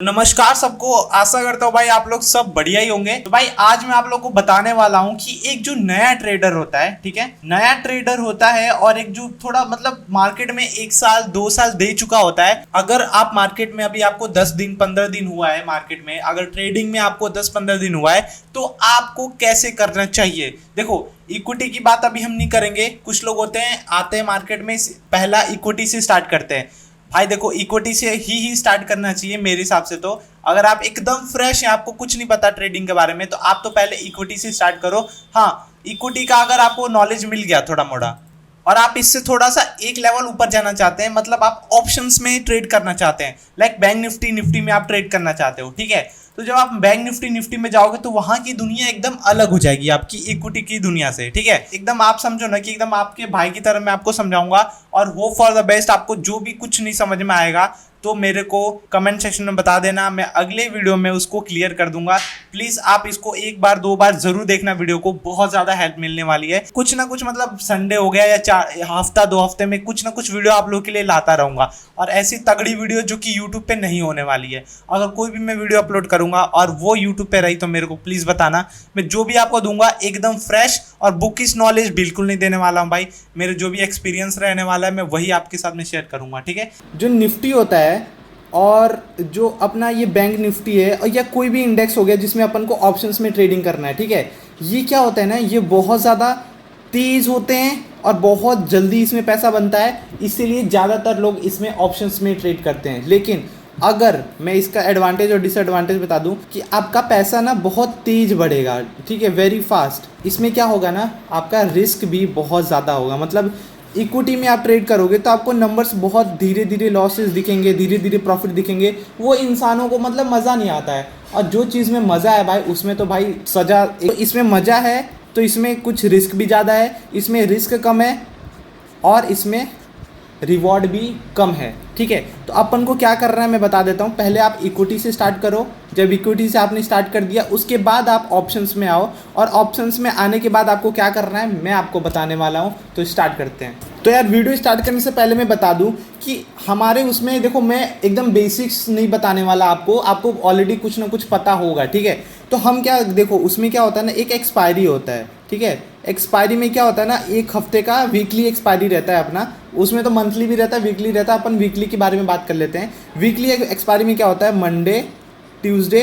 नमस्कार सबको। आशा करता हूँ भाई आप लोग सब बढ़िया ही होंगे। तो भाई आज मैं आप लोग को बताने वाला हूँ कि एक जो नया ट्रेडर होता है, ठीक है, नया ट्रेडर होता है और एक जो थोड़ा मतलब मार्केट में 1 साल 2 साल दे चुका होता है। अगर आप मार्केट में अभी आपको 10 दिन 15 दिन हुआ है, मार्केट में अगर ट्रेडिंग में आपको 10-15 दिन हुआ है तो आपको कैसे करना चाहिए। देखो, इक्विटी की बात अभी हम नहीं करेंगे। कुछ लोग होते हैं आते हैं मार्केट में पहला इक्विटी से स्टार्ट करते हैं। भाई देखो, इक्विटी से ही स्टार्ट करना चाहिए मेरे हिसाब से। तो अगर आप एकदम फ्रेश हैं, आपको कुछ नहीं पता ट्रेडिंग के बारे में, तो आप तो पहले इक्विटी से स्टार्ट करो। हाँ, इक्विटी का अगर आपको नॉलेज मिल गया थोड़ा मोड़ा और आप इससे थोड़ा सा एक लेवल ऊपर जाना चाहते हैं, मतलब आप ऑप्शंस में ट्रेड करना चाहते हैं, लाइक बैंक निफ्टी में आप ट्रेड करना चाहते हो, ठीक है, तो जब आप बैंक निफ्टी में जाओगे तो वहां की दुनिया एकदम अलग हो जाएगी आपकी इक्विटी की दुनिया से, ठीक है। एकदम आप समझो ना कि एकदम आपके भाई की तरह मैं आपको समझाऊंगा और होप फॉर द बेस्ट। आपको जो भी कुछ नहीं समझ में आएगा तो मेरे को कमेंट सेक्शन में बता देना, मैं अगले वीडियो में उसको क्लियर कर दूंगा। प्लीज आप इसको एक बार 2 बार जरूर देखना, वीडियो को बहुत ज्यादा हेल्प मिलने वाली है। कुछ ना कुछ मतलब संडे हो गया या हफ्ता 2 हफ्ते में कुछ ना कुछ वीडियो आप लोग के लिए लाता रहूंगा, और ऐसी तगड़ी वीडियो जो कि यूट्यूब पे नहीं होने वाली है। अगर कोई भी मैं वीडियो अपलोड करूंगा और वो यूट्यूब पे रही तो मेरे को प्लीज बताना। मैं जो भी आपको दूंगा एकदम फ्रेश और बुकिश नॉलेज बिल्कुल नहीं देने वाला हूँ भाई। मेरे जो भी एक्सपीरियंस रहने वाला है मैं वही आपके साथ में शेयर करूंगा, ठीक है। जो निफ्टी होता है और जो अपना ये बैंक निफ्टी है और या कोई भी इंडेक्स हो गया जिसमें अपन को ऑप्शंस में ट्रेडिंग करना है, ठीक है, ये क्या होता है ना, ये बहुत ज़्यादा तेज़ होते हैं और बहुत जल्दी इसमें पैसा बनता है, इसीलिए ज़्यादातर लोग इसमें ऑप्शंस में ट्रेड करते हैं। लेकिन अगर मैं इसका एडवांटेज और डिसएडवांटेज बता दूं कि आपका पैसा ना बहुत तेज़ बढ़ेगा, ठीक है, वेरी फास्ट। इसमें क्या होगा ना, आपका रिस्क भी बहुत ज़्यादा होगा। मतलब इक्विटी में आप ट्रेड करोगे तो आपको नंबर्स बहुत धीरे धीरे लॉसेस दिखेंगे, धीरे धीरे प्रॉफिट दिखेंगे। वो इंसानों को मतलब मज़ा नहीं आता है, और जो चीज़ में मज़ा है भाई उसमें तो भाई सज़ा। तो इसमें मज़ा है तो इसमें कुछ रिस्क भी ज़्यादा है, इसमें रिस्क कम है और इसमें रिवॉर्ड भी कम है, ठीक है। तो अपन को क्या करना है मैं बता देता हूँ। पहले आप इक्विटी से स्टार्ट करो। जब इक्विटी से आपने स्टार्ट कर दिया उसके बाद आप ऑप्शंस में आओ, और ऑप्शंस में आने के बाद आपको क्या करना है मैं आपको बताने वाला हूँ। तो स्टार्ट करते हैं। तो यार वीडियो स्टार्ट करने से पहले मैं बता दूं कि हमारे उसमें देखो, मैं एकदम बेसिक्स नहीं बताने वाला आपको ऑलरेडी कुछ ना कुछ पता होगा, ठीक है। तो हम क्या देखो, उसमें क्या होता है ना, एक एक्सपायरी होता है, ठीक है। एक्सपायरी में क्या होता है ना, एक हफ्ते का वीकली एक्सपायरी रहता है अपना। उसमें तो मंथली भी रहता है, वीकली रहता है। अपन वीकली के बारे में बात कर लेते हैं। वीकली एक्सपायरी में क्या होता है, Monday, Tuesday,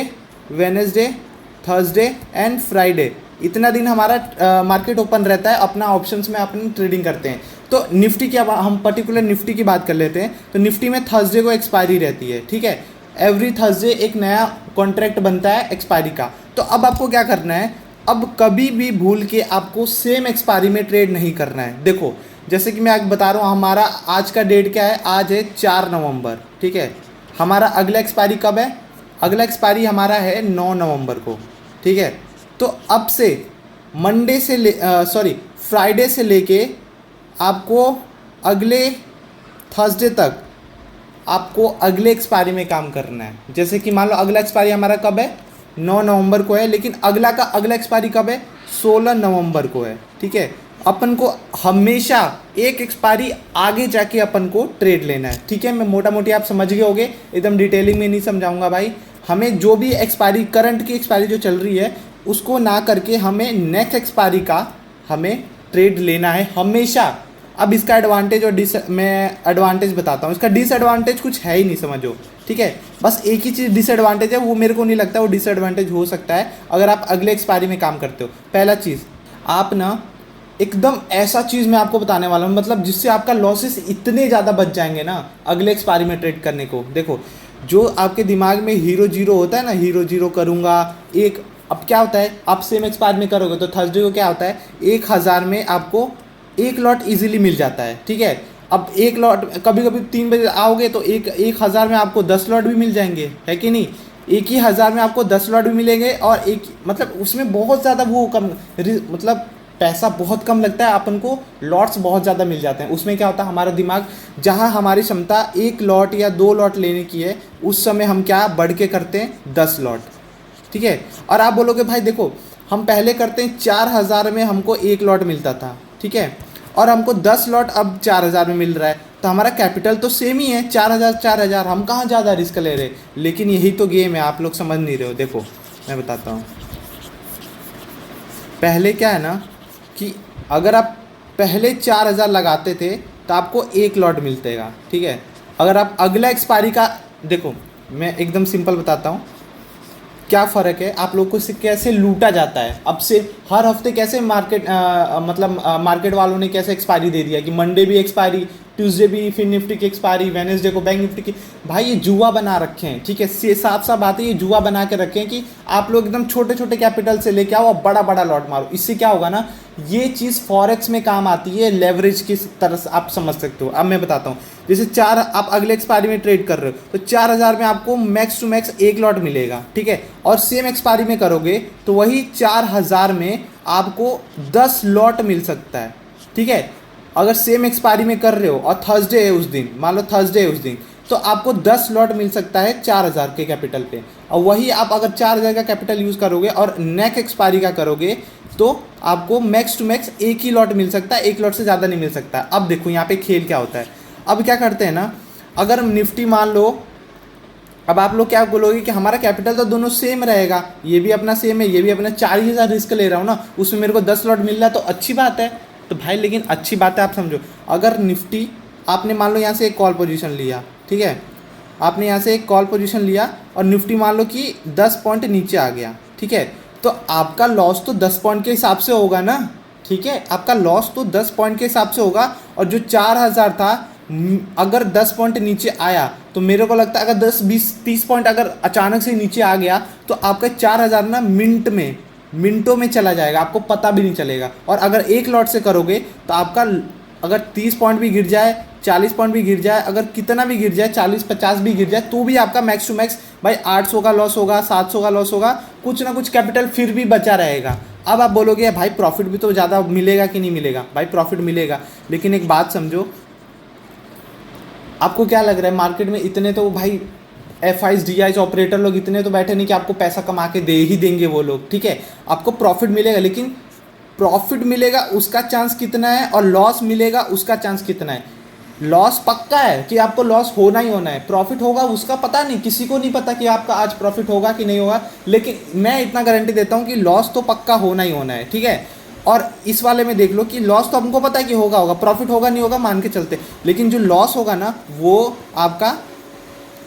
Wednesday, Thursday and Friday, इतना दिन हमारा मार्केट ओपन रहता है। अपना ऑप्शंस में अपन ट्रेडिंग करते हैं। तो निफ्टी की, अब हम पर्टिकुलर निफ्टी की बात कर लेते हैं। तो निफ्टी में थर्सडे को एक्सपायरी रहती है, ठीक है। एवरी थर्सडे एक नया कॉन्ट्रैक्ट बनता है एक्सपायरी का। तो अब आपको क्या करना है, अब कभी भी भूल के आपको सेम एक्सपायरी में ट्रेड नहीं करना है। देखो, जैसे कि मैं आपको बता रहा हूँ, हमारा आज का डेट क्या है, आज है 4 नवंबर, ठीक है। हमारा अगला एक्सपायरी कब है, अगला एक्सपायरी हमारा है 9 नवंबर को, ठीक है। तो अब से मंडे से फ्राइडे से लेके आपको अगले थर्सडे तक आपको अगले एक्सपायरी में काम करना है। जैसे कि मान लो अगला एक्सपायरी हमारा कब है, 9 नवंबर को है, लेकिन अगला का अगला एक्सपायरी कब है, 16 नवंबर को है, ठीक है। अपन को हमेशा एक एक्सपायरी आगे जाके अपन को ट्रेड लेना है, ठीक है। मैं मोटा मोटी आप समझ गए होगे, एकदम डिटेलिंग में नहीं समझाऊंगा भाई। हमें जो भी एक्सपायरी, करंट की एक्सपायरी जो चल रही है उसको ना करके हमें नेक्स्ट एक्सपायरी का हमें ट्रेड लेना है हमेशा। अब इसका एडवांटेज और मैं एडवांटेज बताता हूँ। इसका डिसएडवांटेज कुछ है ही नहीं, समझो, ठीक है। बस एक ही चीज़ डिसएडवांटेज है, वो मेरे को नहीं लगता वो डिसएडवांटेज हो सकता है अगर आप अगले एक्सपायरी में काम करते हो। पहला चीज़, आप ना एकदम ऐसा चीज़ मैं आपको बताने वाला हूँ, मतलब जिससे आपका लॉसेस इतने ज़्यादा बच जाएंगे ना अगले एक्सपायरी में ट्रेड करने को। देखो, जो आपके दिमाग में हीरो जीरो होता है ना, हीरो जीरो करूँगा एक, अब क्या होता है, आप सेम एक्सपायर में करोगे तो थर्सडे को क्या होता है, 1000 में आपको एक लॉट इजीली मिल जाता है, ठीक है। अब एक लॉट, कभी कभी 3 बजे आओगे तो 1000 में आपको 10 लॉट भी मिल जाएंगे, है कि नहीं। एक ही 1000 में आपको 10 लॉट भी मिलेंगे, और एक मतलब उसमें बहुत ज़्यादा वो कम, मतलब पैसा बहुत कम लगता है अपन को, लॉट्स बहुत ज़्यादा मिल जाते हैं। उसमें क्या होता है, हमारा दिमाग, जहाँ हमारी क्षमता 1 लॉट या 2 लॉट लेने की है, उस समय हम क्या बढ़ के करते हैं 10 लॉट, ठीक है। और आप बोलोगे भाई देखो, हम पहले करते हैं 4000 में हमको 1 लॉट मिलता था, ठीक है, और हमको 10 लॉट अब 4000 में मिल रहा है, तो हमारा कैपिटल तो सेम ही है, 4,000 हम कहाँ ज़्यादा रिस्क ले रहे। लेकिन यही तो गेम है, आप लोग समझ नहीं रहे हो। देखो मैं बताता हूँ, पहले क्या है ना कि अगर आप पहले 4,000 लगाते थे तो आपको एक लॉट मिलतेगा, ठीक है। अगर आप अगला एक्सपायरी का, देखो मैं एकदम सिंपल बताता हूँ क्या फ़र्क है, आप लोग को इससे कैसे लूटा जाता है। अब से हर हफ्ते कैसे मार्केट मार्केट वालों ने कैसे एक्सपायरी दे दिया कि मंडे भी एक्सपायरी, ट्यूसडे भी फिर निफ्टी की एक्सपायरी, वेडनेसडे को बैंक निफ्टी की। भाई ये जुआ बना रखे हैं, ठीक है, साफ साफ बात है, ये जुआ बना के रखे हैं कि आप लोग एकदम छोटे छोटे कैपिटल से लेके आओ और बड़ा बड़ा लॉट मारो। इससे क्या होगा ना, ये चीज़ फॉरेक्स में काम आती है, लेवरेज की तरह से आप समझ सकते हो। अब मैं बताता हूँ, जैसे आप अगले एक्सपायरी में ट्रेड कर रहे हो तो 4,000 में आपको मैक्स टू मैक्स एक लॉट मिलेगा, ठीक है। और सेम एक्सपायरी में करोगे तो वही 4,000 में आपको 10 लॉट मिल सकता है, ठीक है। अगर सेम एक्सपायरी में कर रहे हो और थर्सडे है उस दिन, मान लो थर्सडे है उस दिन, तो आपको 10 लॉट मिल सकता है 4,000 के कैपिटल पे। और वही आप अगर 4,000 का कैपिटल यूज़ करोगे और नेक्स्ट एक्सपायरी का करोगे तो आपको मैक्स टू मैक्स एक ही लॉट मिल सकता है, एक लॉट से ज़्यादा नहीं मिल सकता। अब देखो यहाँ पे खेल क्या होता है। अब क्या करते हैं ना, अगर निफ्टी मान लो, अब आप लोग क्या बोलोगे कि हमारा कैपिटल तो दोनों सेम रहेगा, ये भी अपना सेम है, ये भी अपना 4,000 रिस्क ले रहा हूँ ना, उसमें मेरे को 10 लॉट मिल रहा है तो अच्छी बात है। तो भाई लेकिन अच्छी बात है, आप समझो, अगर निफ्टी आपने मान लो यहाँ से एक कॉल पोजीशन लिया, ठीक है, आपने यहाँ से एक कॉल पोजीशन लिया और निफ्टी मान लो कि 10 पॉइंट नीचे आ गया, ठीक है, तो आपका लॉस तो 10 पॉइंट के हिसाब से होगा ना, ठीक है, आपका लॉस तो 10 पॉइंट के हिसाब से होगा। और जो 4,000 था, अगर 10 पॉइंट नीचे आया तो मेरे को लगता है अगर 10 20 30 पॉइंट अगर अचानक से नीचे आ गया तो आपका 4,000 ना मिनटों में चला जाएगा, आपको पता भी नहीं चलेगा। और अगर एक लॉट से करोगे तो आपका अगर 30 पॉइंट भी गिर जाए, 40 पॉइंट भी गिर जाए, अगर कितना भी गिर जाए, 40-50 भी गिर जाए, तो भी आपका मैक्स टू मैक्स भाई 800 का लॉस होगा, 700 का लॉस होगा, कुछ ना कुछ कैपिटल फिर भी बचा रहेगा। अब आप बोलोगे भाई प्रॉफिट भी तो ज़्यादा मिलेगा कि नहीं मिलेगा, भाई प्रॉफिट मिलेगा, लेकिन एक बात समझो, आपको क्या लग रहा है मार्केट में इतने तो भाई FIs DIs ऑपरेटर लोग इतने तो बैठे नहीं कि आपको पैसा कमा के दे ही देंगे वो लोग, ठीक है। आपको प्रॉफिट मिलेगा, लेकिन प्रॉफिट मिलेगा उसका चांस कितना है और लॉस मिलेगा उसका चांस कितना है। लॉस पक्का है कि आपको लॉस होना ही होना है, प्रॉफिट होगा उसका पता नहीं, किसी को नहीं पता कि आपका आज प्रॉफिट होगा कि नहीं होगा, लेकिन मैं इतना गारंटी देता हूँ कि लॉस तो पक्का होना ही होना है, ठीक है। और इस वाले में देख लो कि लॉस तो हमको पता है कि होगा, प्रॉफिट होगा नहीं होगा मान के चलते, लेकिन जो लॉस होगा ना वो आपका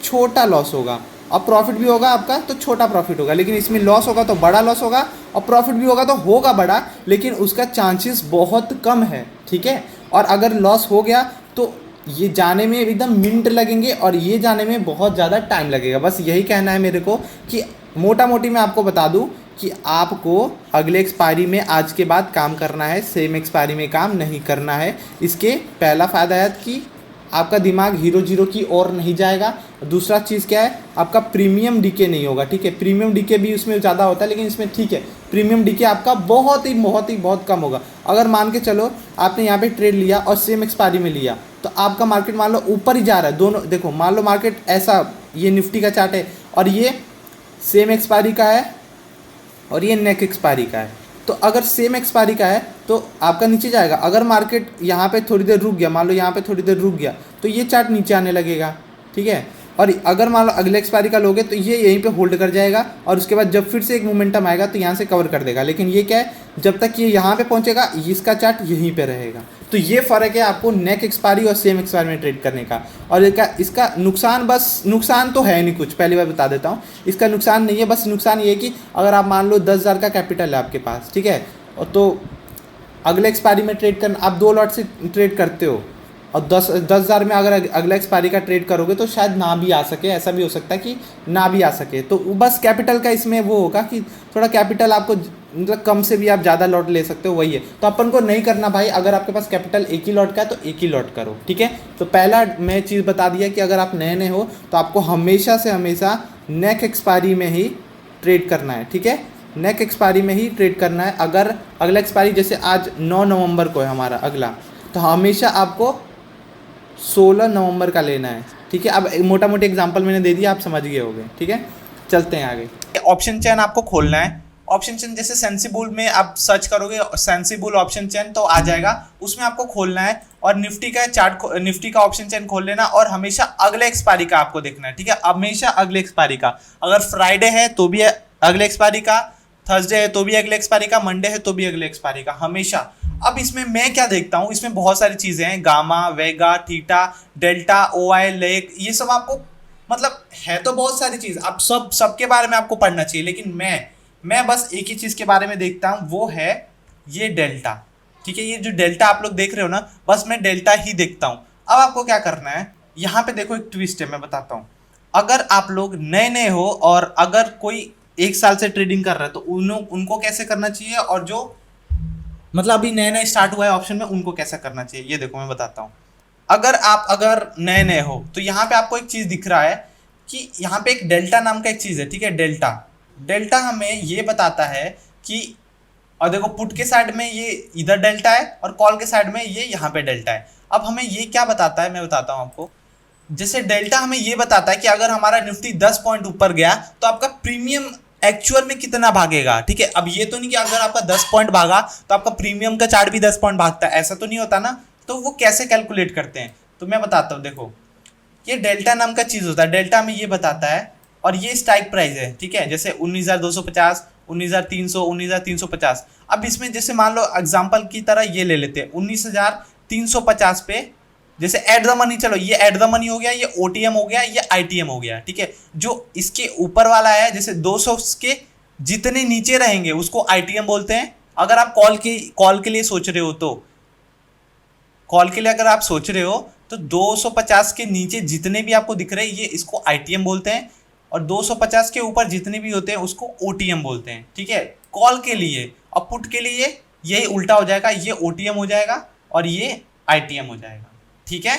छोटा लॉस होगा, और प्रॉफिट भी होगा आपका तो छोटा प्रॉफिट होगा। लेकिन इसमें लॉस होगा तो बड़ा लॉस होगा, और प्रॉफिट भी होगा तो होगा बड़ा, लेकिन उसका चांसेस बहुत कम है, ठीक है। और अगर लॉस हो गया तो ये जाने में एकदम मिनट लगेंगे और ये जाने में बहुत ज़्यादा टाइम लगेगा। बस यही कहना है मेरे को कि मोटा मोटी मैं आपको बता दूं कि आपको अगले एक्सपायरी में आज के बाद काम करना है, सेम एक्सपायरी में काम नहीं करना है। इसके पहला फ़ायदा है कि आपका दिमाग हीरो जीरो की ओर नहीं जाएगा। दूसरा चीज़ क्या है, आपका प्रीमियम डीके नहीं होगा, ठीक है। प्रीमियम डीके भी उसमें ज़्यादा होता है, लेकिन इसमें ठीक है, प्रीमियम डीके आपका बहुत कम होगा। अगर मान के चलो आपने यहाँ पे ट्रेड लिया और सेम एक्सपायरी में लिया तो आपका मार्केट मान लो ऊपर ही जा रहा है, दोनों देखो, मान लो मार्केट ऐसा, ये निफ्टी का चार्ट है और ये सेम एक्सपायरी का है और ये नेक एक्सपायरी का है, तो अगर सेम एक्सपायरी का है तो आपका नीचे जाएगा। अगर मार्केट यहाँ पे थोड़ी देर रुक गया, मान लो यहाँ पे थोड़ी देर रुक गया, तो ये चार्ट नीचे आने लगेगा, ठीक है। और अगर मान लो अगले एक्सपायरी का लोगे तो ये यहीं पे होल्ड कर जाएगा और उसके बाद जब फिर से एक मोमेंटम आएगा तो यहाँ से कवर कर देगा। लेकिन ये क्या है, जब तक ये यहाँ पे पहुँचेगा इसका चार्ट यहीं पे रहेगा। तो ये फ़र्क है आपको नेक एक्सपायरी और सेम एक्सपायरी में ट्रेड करने का। और इसका नुकसान, बस नुकसान तो है नहीं कुछ, पहली बार बता देता हूँ, इसका नुकसान नहीं है। बस नुकसान ये है कि अगर आप मान लो 10,000 का कैपिटल है आपके पास, ठीक है, और तो अगले एक्सपायरी में ट्रेड करना, आप 2 लॉट से ट्रेड करते हो और 10,000 में अगर अगला एक्सपायरी का ट्रेड करोगे तो शायद ना भी आ सके, ऐसा भी हो सकता है कि ना भी आ सके। तो बस कैपिटल का इसमें वो होगा कि थोड़ा कैपिटल आपको मतलब कम से भी आप ज़्यादा लॉट ले सकते हो, वही है। तो अपन को नहीं करना भाई, अगर आपके पास कैपिटल एक ही लॉट का है तो एक ही लॉट करो, ठीक है। तो पहला मैं चीज़ बता दिया कि अगर आप नए हो तो आपको हमेशा से हमेशा नेक एक्सपायरी में ही ट्रेड करना है, ठीक है, नेक एक्सपायरी में ही ट्रेड करना है। अगर अगला एक्सपायरी जैसे आज 9 नवंबर को है हमारा अगला, तो हमेशा आपको 16 नवंबर का लेना है, ठीक है। अब मोटा मोटी एग्जांपल मैंने दे दिया, आप समझ गए होंगे, ठीक है। चलते हैं आगे। ऑप्शन चेन आपको खोलना है ऑप्शन चेन जैसे सेंसिबल में आप सर्च करोगे सेंसिबल ऑप्शन चेन तो आ जाएगा, उसमें आपको खोलना है और निफ्टी का चार्ट निफ्टी का ऑप्शन चेन खोल लेना और हमेशा अगले एक्सपायरी का आपको देखना है, ठीक है, हमेशा अगले एक्सपायरी का। अगर फ्राइडे है तो भी अगले एक्सपायरी का, थर्सडे है तो भी अगले एक्सपायरी का, मंडे है तो भी अगले एक्सपायरी का, हमेशा। अब इसमें मैं क्या देखता हूँ, इसमें बहुत सारी चीजें हैं, गामा, वेगा, थीटा, डेल्टा, ओआई, लेक, ये सब आपको मतलब है तो बहुत सारी चीज, अब सबके बारे में आपको पढ़ना चाहिए, लेकिन मैं बस एक ही चीज के बारे में देखता हूँ, वो है ये डेल्टा, ठीक है। ये जो डेल्टा आप लोग देख रहे हो ना, बस मैं डेल्टा ही देखता हूँ। अब आपको क्या करना है, यहाँ पे देखो एक ट्विस्ट है, मैं बताता हूँ। अगर आप लोग नए हो और अगर कोई 1 साल से ट्रेडिंग कर रहा है तो उनको कैसे करना चाहिए, और जो मतलब अभी नए स्टार्ट हुआ है ऑप्शन में, उनको कैसा करना चाहिए, ये देखो मैं बताता हूँ। अगर नए हो तो यहाँ पे आपको एक चीज दिख रहा है कि यहाँ पे एक डेल्टा नाम का एक चीज है, ठीक है। डेल्टा हमें ये बताता है कि, और देखो पुट के साइड में ये इधर डेल्टा है और कॉल के साइड में ये यहाँ पे डेल्टा है। अब हमें ये क्या बताता है, मैं बताता हूँ आपको। जैसे डेल्टा हमें ये बताता है कि अगर हमारा निफ्टी 10 पॉइंट ऊपर गया तो आपका प्रीमियम एक्चुअल में कितना भागेगा, ठीक है। अब ये तो नहीं कि अगर आपका 10 पॉइंट भागा तो आपका प्रीमियम का चार्ट भी 10 पॉइंट भागता है, ऐसा तो नहीं होता ना। तो वो कैसे कैलकुलेट करते हैं, तो मैं बताता हूँ। देखो ये डेल्टा नाम का चीज होता है, डेल्टा में ये बताता है, और ये स्ट्राइक प्राइस है, ठीक है। जैसे 19,250, 19,300, 19,350। अब इसमें जैसे मान लो एग्जांपल की तरह ये ले लेते हैं 19,350 पे, जैसे एट द मनी, चलो ये एट द मनी हो गया, ये ओटीएम हो गया, ये आईटीएम हो गया, ठीक है। जो इसके ऊपर वाला है, जैसे 200 के जितने नीचे रहेंगे उसको आईटीएम बोलते हैं। अगर आप कॉल के लिए सोच रहे हो तो अगर आप सोच रहे हो तो 250 के नीचे जितने भी आपको दिख रहे हैं ये इसको आईटीएम बोलते हैं, और 250 के ऊपर जितने भी होते हैं उसको ओटीएम बोलते हैं, ठीक है, कॉल के लिए। और पुट के लिए यही उल्टा हो जाएगा, ये ओटीएम हो जाएगा और ये आईटीएम हो जाएगा, ठीक है।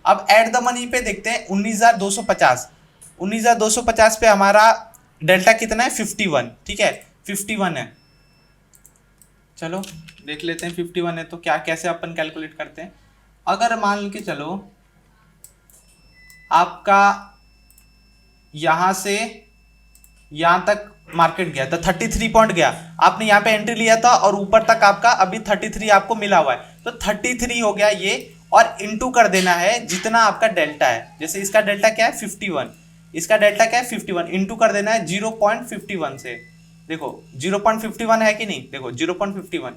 अब एट द मनी पे देखते हैं 19,250 पे हमारा डेल्टा कितना है, 51, ठीक है, 51 है। चलो देख लेते हैं 51 है तो क्या कैसे अपन कैलकुलेट करते हैं। अगर मान के चलो आपका यहां से यहां तक मार्केट गया तो 33 पॉइंट गया, आपने यहाँ पे एंट्री लिया था और ऊपर तक आपका अभी 33 आपको मिला हुआ है, तो 33 हो गया ये, और इनटू कर देना है जितना आपका डेल्टा है। जैसे इसका डेल्टा क्या है 51, इसका डेल्टा क्या है 51, इनटू कर देना है 0.51 से। देखो 0.51 है कि नहीं, देखो 0.51,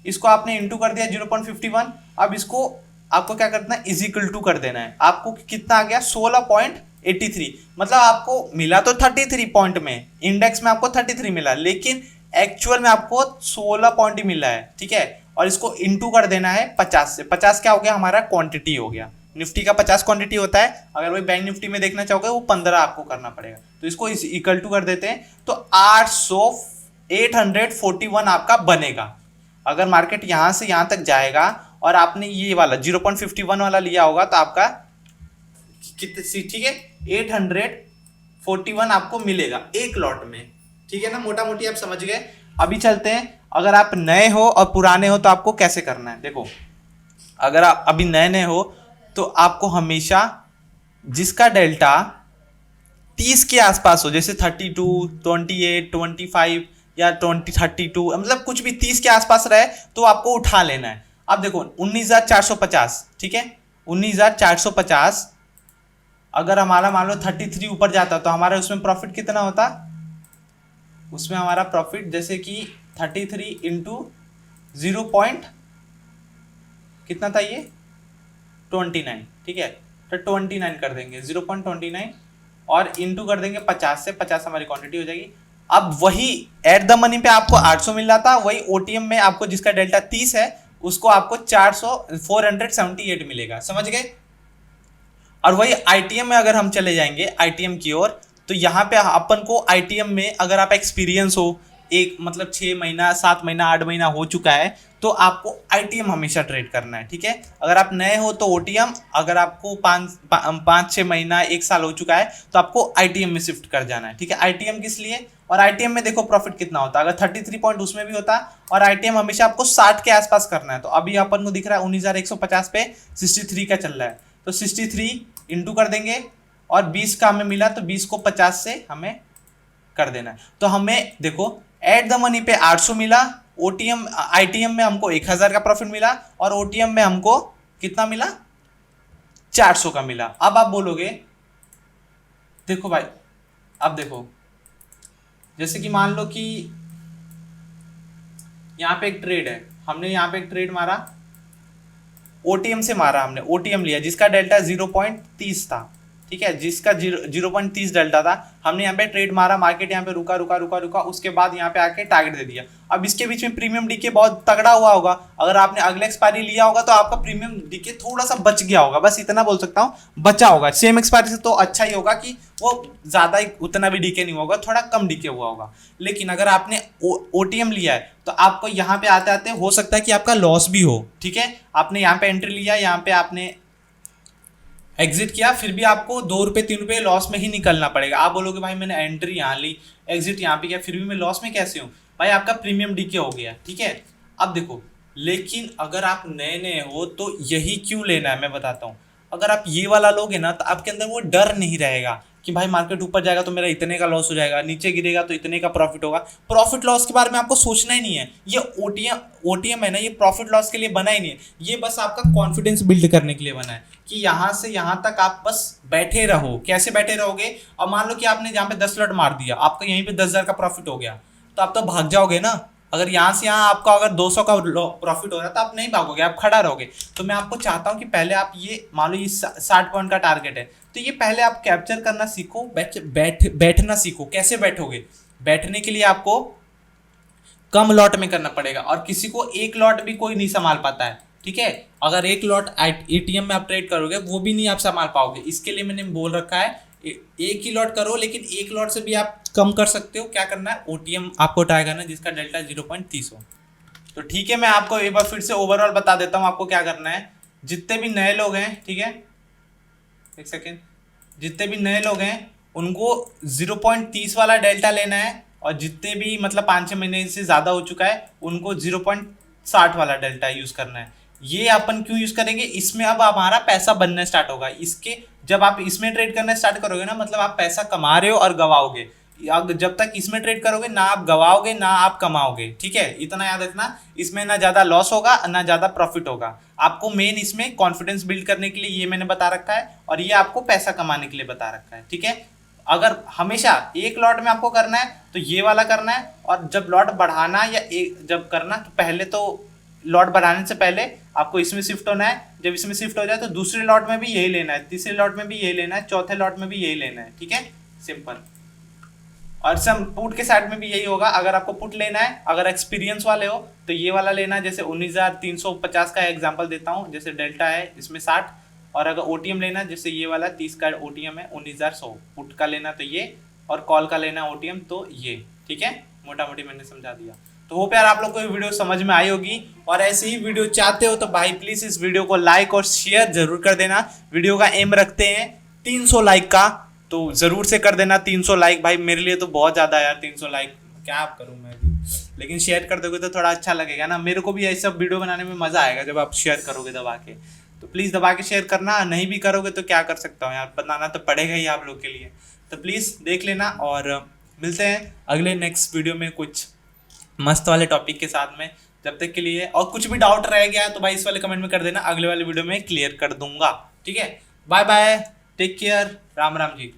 इसको आपने इनटू कर दिया 0.51। अब इसको आपको क्या करना है, इज इक्वल टू कर देना है। आपको कितना आ गया 16.83, मतलब आपको मिला तो 33 पॉइंट में, इंडेक्स में आपको 33 मिला, लेकिन एक्चुअल में आपको 16 पॉइंट ही मिला है, ठीक है। और इसको इनटू कर देना है 50 से। 50 क्या हो गया, हमारा क्वांटिटी हो गया। निफ्टी का 50 क्वांटिटी होता है, अगर वही बैंक निफ्टी में देखना चाहोगे वो 15 आपको करना पड़ेगा, तो इसको इक्वल टू कर देते हैं तो 841 आपका बनेगा। अगर मार्केट यहां से यहां तक जाएगा और आपने ये वाला 0.51 वाला लिया होगा तो आपका कितने, ठीक है, 841 आपको मिलेगा एक लॉट में, ठीक है ना, मोटा मोटी आप समझ गए। अभी चलते हैं, अगर आप नए हो और पुराने हो तो आपको कैसे करना है। देखो अगर आप अभी नए हो तो आपको हमेशा जिसका डेल्टा 30 के आसपास हो, जैसे 32, 28, 25 या 32, मतलब कुछ भी 30 के आसपास रहे तो आपको उठा लेना है। अब देखो 19,450, ठीक है, 19,450 अगर हमारा मान लो 33 ऊपर जाता तो हमारा उसमें प्रॉफिट कितना होता, उसमें हमारा प्रॉफिट जैसे कि 33 इंटू 0 पॉइंट कितना था ये 29, ठीक है, तो 29 कर देंगे 0.29 और इंटू कर देंगे 50 से, 50 हमारी क्वांटिटी हो जाएगी। अब वही एट द मनी पे आपको 800 मिल रहा था, वही ओटीएम में आपको जिसका डेल्टा 30 है उसको आपको 478 मिलेगा, समझ गए। और वही आईटीएम में अगर हम चले जाएंगे आईटीएम की ओर, तो यहाँ पे अपन को आईटीएम में अगर आप एक्सपीरियंस हो, एक मतलब 6 महीना 7 महीना 8 महीना हो चुका है तो आपको आईटीएम हमेशा ट्रेड करना है, ठीक है। अगर आप नए हो तो ओटीएम, अगर आपको 5-6 महीना 1 साल हो चुका है तो आपको आईटीएम में शिफ्ट कर जाना है, ठीक है। आईटीएम किस लिए, और आईटीएम में देखो प्रॉफिट कितना होता है, अगर 33 पॉइंट उसमें भी होता, और आईटीएम हमेशा आपको 60 के आसपास करना है। तो अभी अपन को दिख रहा है 19,150 पे 63 का चल रहा है, तो 63 इंटू कर देंगे और 20 का हमें मिला तो 20 को 50 से हमें कर देना है। तो हमें देखो एट द मनी पे 800 मिला, ओटीएम आईटीएम में हमको 1000 का प्रॉफिट मिला और ओटीएम में हमको कितना मिला 400 का मिला। अब आप बोलोगे देखो भाई, अब देखो जैसे कि मान लो कि यहाँ पे एक ट्रेड है, हमने यहाँ पे एक ट्रेड मारा, ओटीएम से मारा, हमने ओटीएम लिया जिसका डेल्टा 0.30 था, ठीक है, जिसका 0.30 डेल्टा था। हमने यहाँ पे ट्रेड मारा, मार्केट यहाँ पे रुका रुका रुका रुका, उसके बाद यहाँ पे आके टारगेट दे दिया। अब इसके बीच में प्रीमियम डीके बहुत तगड़ा हुआ होगा, अगर आपने अगले एक्सपायरी लिया होगा तो आपका प्रीमियम डीके थोड़ा सा बच गया होगा, बस इतना बोल सकता हूँ, बचा होगा। सेम एक्सपायरी से तो अच्छा ही होगा कि वो ज्यादा उतना भी डीके नहीं होगा, थोड़ा कम डीके हुआ होगा। लेकिन अगर आपने ओटीएम लिया है तो आपको यहाँ पे आते आते हो सकता है कि आपका लॉस भी हो, ठीक है। आपने यहाँ पे एंट्री लिया, यहाँ पे आपने एग्जिट किया, फिर भी आपको 2 रुपये 3 रुपये लॉस में ही निकलना पड़ेगा। आप बोलोगे भाई मैंने एंट्री यहाँ ली, एग्जिट यहाँ पे किया, फिर भी मैं लॉस में कैसे हूँ? भाई आपका प्रीमियम डीके हो गया, ठीक है। अब देखो, लेकिन अगर आप नए नए हो तो यही क्यों लेना है मैं बताता हूँ। अगर आप ये वाला लोगे ना तो आपके अंदर वो डर नहीं रहेगा कि भाई मार्केट ऊपर जाएगा तो मेरा इतने का लॉस हो जाएगा, नीचे गिरेगा तो इतने का प्रॉफिट होगा। प्रॉफिट लॉस के बारे में आपको सोचना ही नहीं है। ये ओटीएम है ना, ये प्रॉफिट लॉस के लिए बना ही नहीं है, ये बस आपका कॉन्फिडेंस बिल्ड करने के लिए बना है कि यहाँ से यहाँ तक आप बस बैठे रहो। कैसे बैठे रहोगे? अब मान लो कि आपने जहाँ पे 10 लॉट मार दिया, आपका यहीं पे 10,000 का प्रॉफिट हो गया, तो आप तो भाग जाओगे ना। अगर यहाँ से यहाँ आपका अगर 200 का प्रॉफिट हो रहा है तो आप नहीं भागोगे, आप खड़ा रहोगे। तो मैं आपको चाहता हूँ कि पहले आप ये मान लो ये 60 पॉइंट का टारगेट है, तो ये पहले आप कैप्चर करना सीखो, बैठना सीखो। कैसे बैठोगे? बैठने के लिए आपको कम लॉट में करना पड़ेगा, और किसी को एक लॉट भी कोई नहीं संभाल पाता है, ठीक है। अगर एक लॉट एटीएम में आप ट्रेड करोगे वो भी नहीं आप संभाल पाओगे। इसके लिए मैंने बोल रखा है एक ही लॉट करो, लेकिन एक लॉट से भी आप कम कर सकते हो। क्या करना है? ओटीएम आपको ट्राई करना है जिसका डेल्टा 0.30 हो। तो ठीक है, मैं आपको एक बार फिर से ओवरऑल बता देता हूँ आपको क्या करना है। जितने भी नए लोग हैं, ठीक है, एक सेकेंड, जितने भी नए लोग हैं उनको 0.30 वाला डेल्टा लेना है, और जितने भी मतलब 5-6 महीने से ज़्यादा हो चुका है उनको 0.60 वाला डेल्टा यूज़ करना है। ये अपन क्यों यूज़ करेंगे? इसमें अब हमारा पैसा बनना स्टार्ट होगा। इसके जब आप इसमें ट्रेड करना स्टार्ट करोगे ना, मतलब आप पैसा कमा रहे हो और गवाओगे। जब तक इसमें ट्रेड करोगे ना आप गवाओगे ना आप कमाओगे, ठीक है। इतना याद रखना, इसमें ना ज़्यादा लॉस होगा ना ज़्यादा प्रॉफिट होगा। आपको मेन इसमें कॉन्फिडेंस बिल्ड करने के लिए ये मैंने बता रखा है, और ये आपको पैसा कमाने के लिए बता रखा है, ठीक है। अगर हमेशा एक लॉट में आपको करना है तो ये वाला करना है, और जब लॉट बढ़ाना या जब करना तो पहले तो लॉट बढ़ाने से पहले आपको इसमें शिफ्ट होना है। जब इसमें शिफ्ट हो जाए तो दूसरे लॉट में भी यही लेना है, तीसरे लॉट में भी यही लेना है, चौथे लॉट में भी यही लेना है, ठीक है, सिंपल। और सम पुट के साइड में भी यही होगा। अगर आपको पुट लेना है, अगर एक्सपीरियंस वाले हो तो ये वाला लेना है। जैसे 19,350 का एग्जांपल देता हूँ, जैसे डेल्टा है इसमें 60, और अगर ओटीएम लेना है जैसे ये वाला 30 का ओटीएम है 19,100, पुट का लेना तो ये, और कॉल का लेना ओटीएम तो ये, ठीक है। मोटा मोटी मैंने समझा दिया। तो होप यार आप लोग को ये वीडियो समझ में आई होगी, और ऐसे ही वीडियो चाहते हो तो भाई प्लीज इस वीडियो को लाइक और शेयर जरूर कर देना। वीडियो का एम रखते हैं 300 लाइक का, तो जरूर से कर देना 300 लाइक। भाई मेरे लिए तो बहुत ज्यादा है यार 300 लाइक, क्या आप करूँ मैं भी, लेकिन शेयर कर दोगे तो थोड़ा अच्छा लगेगा ना। मेरे को भी ऐसा वीडियो बनाने में मजा आएगा जब आप शेयर करोगे दबा के। तो प्लीज दबा के शेयर करना, नहीं भी करोगे तो क्या कर सकता हूँ यार, बनाना तो पड़ेगा ही आप लोग के लिए। तो प्लीज देख लेना, और मिलते हैं अगले नेक्स्ट वीडियो में कुछ मस्त वाले टॉपिक के साथ में। जब तक के लिए, और कुछ भी डाउट रह गया तो भाई इस वाले कमेंट में कर देना, अगले वाले वीडियो में क्लियर कर दूंगा, ठीक है। Bye bye, take care, Ram Ram जी।